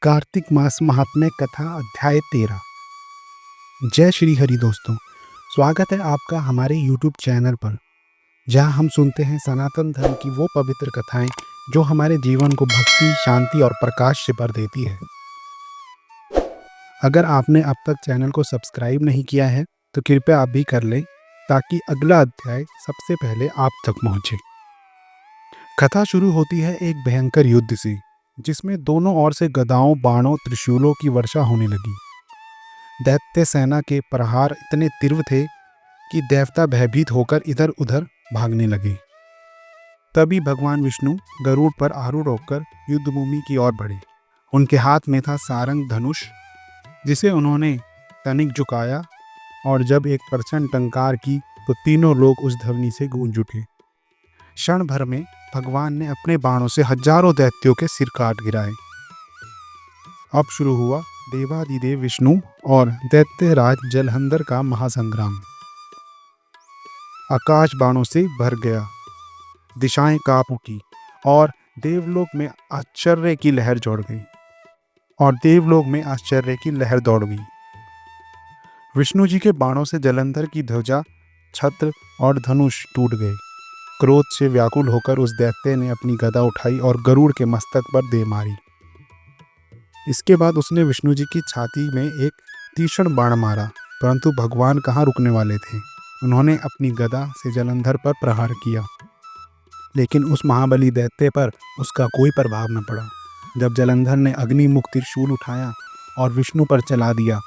कार्तिक मास महात्म्य कथा अध्याय 13। जय श्री हरि दोस्तों, स्वागत है आपका हमारे YouTube चैनल पर, जहां हम सुनते हैं सनातन धर्म की वो पवित्र कथाएं जो हमारे जीवन को भक्ति, शांति और प्रकाश से भर देती है। अगर आपने अब तक चैनल को सब्सक्राइब नहीं किया है तो कृपया आप भी कर लें, ताकि अगला अध्याय सबसे पहले आप तक पहुंचे। कथा शुरू होती है एक भयंकर युद्ध से, जिसमें दोनों ओर से गदाओं, बाणों, त्रिशूलों की वर्षा होने लगी। दैत्य सेना के प्रहार इतने तीव्र थे कि देवता भयभीत होकर इधर उधर भागने लगे। तभी भगवान विष्णु गरुड़ पर आरूढ़ होकर युद्धभूमि की ओर बढ़े। उनके हाथ में था सारंग धनुष, जिसे उन्होंने तनिक झुकाया और जब एक प्रचंड टंकार की तो तीनों लोग उस ध्वनि से गूंज उठे। क्षण भर में भगवान ने अपने बाणों से हजारों दैत्यों के सिर काट गिराए। अब शुरू हुआ देवादिदेव विष्णु और दैत्यराज जलंधर का महासंग्राम। आकाश बाणों से भर गया, दिशाएं कांप उठी और देवलोक में आश्चर्य की लहर दौड़ गई। विष्णु जी के बाणों से जलंधर की ध्वजा, छत्र और धनुष टूट गए। क्रोध से व्याकुल होकर उस दैत्य ने अपनी गदा उठाई और गरुड़ के मस्तक पर दे मारी। इसके बाद उसने विष्णु जी की छाती में एक तीक्ष्ण बाण मारा, परंतु भगवान कहाँ रुकने वाले थे। उन्होंने अपनी गदा से जलंधर पर प्रहार किया, लेकिन उस महाबली दैत्य पर उसका कोई प्रभाव न पड़ा। जब जलंधर ने अग्निमुख त्रिशूल उठाया और विष्णु पर चला दिया,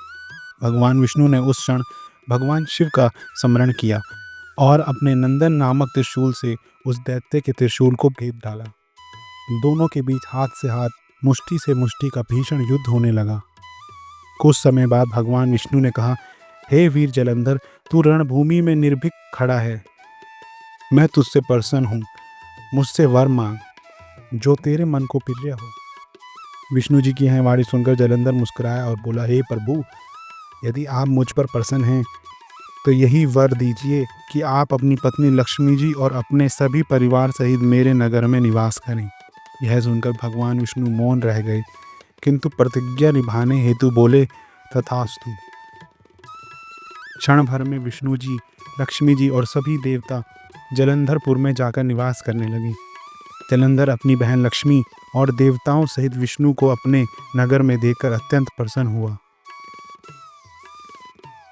भगवान विष्णु ने उस क्षण भगवान शिव का स्मरण किया और अपने नंदन नामक त्रिशूल से उस दैत्य के त्रिशूल को भेद डाला। दोनों के बीच हाथ से हाथ, मुष्टि से मुष्टि का भीषण युद्ध होने लगा। कुछ समय बाद भगवान विष्णु ने कहा, हे वीर जलंधर, तू रणभूमि में निर्भीक खड़ा है। मैं तुझसे प्रसन्न हूँ। मुझसे वर मांग जो तेरे मन को प्रिय हो। विष्णु जी की यह वाणी सुनकर जलंधर मुस्कुराया और बोला, हे प्रभु, यदि आप मुझ पर प्रसन्न हैं तो यही वर दीजिए कि आप अपनी पत्नी लक्ष्मी जी और अपने सभी परिवार सहित मेरे नगर में निवास करें। यह सुनकर भगवान विष्णु मौन रह गए, किंतु प्रतिज्ञा निभाने हेतु बोले, तथास्तु। क्षण भर में विष्णु जी, लक्ष्मी जी और सभी देवता जलंधरपुर में जाकर निवास करने लगे। जलंधर अपनी बहन लक्ष्मी और देवताओं सहित विष्णु को अपने नगर में देखकर अत्यंत प्रसन्न हुआ।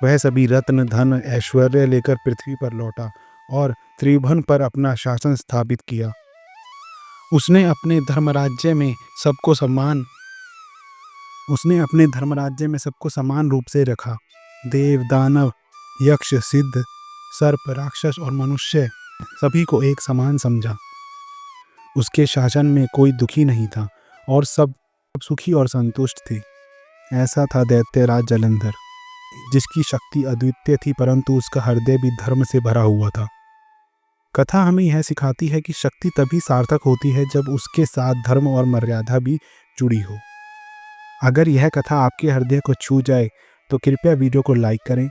वह सभी रत्न, धन, ऐश्वर्य लेकर पृथ्वी पर लौटा और त्रिभुवन पर अपना शासन स्थापित किया। उसने अपने धर्मराज्य में सबको समान रूप से रखा। देव, दानव, यक्ष, सिद्ध, सर्प, राक्षस और मनुष्य सभी को एक समान समझा। उसके शासन में कोई दुखी नहीं था और सब सुखी और संतुष्ट थे। ऐसा था दैत्यराज जलंधर, जिसकी शक्ति अद्वितीय थी, परंतु उसका हृदय भी धर्म से भरा हुआ था। कथा हमें यह सिखाती है कि शक्ति तभी सार्थक होती है जब उसके साथ धर्म और मर्यादा भी जुड़ी हो। अगर यह कथा आपके हृदय को छू जाए तो कृपया वीडियो को लाइक करें,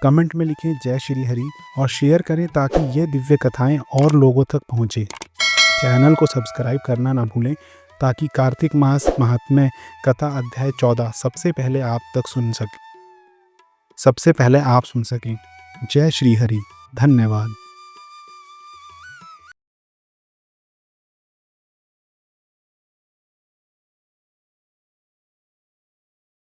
कमेंट में लिखें जय श्री हरि और शेयर करें, ताकि ये दिव्य कथाएं और लोगों तक पहुँचे। चैनल को सब्सक्राइब करना ना भूलें, ताकि कार्तिक मास महात्म्य कथा अध्याय 14 सबसे पहले आप सुन सकें। जय श्री हरि। धन्यवाद।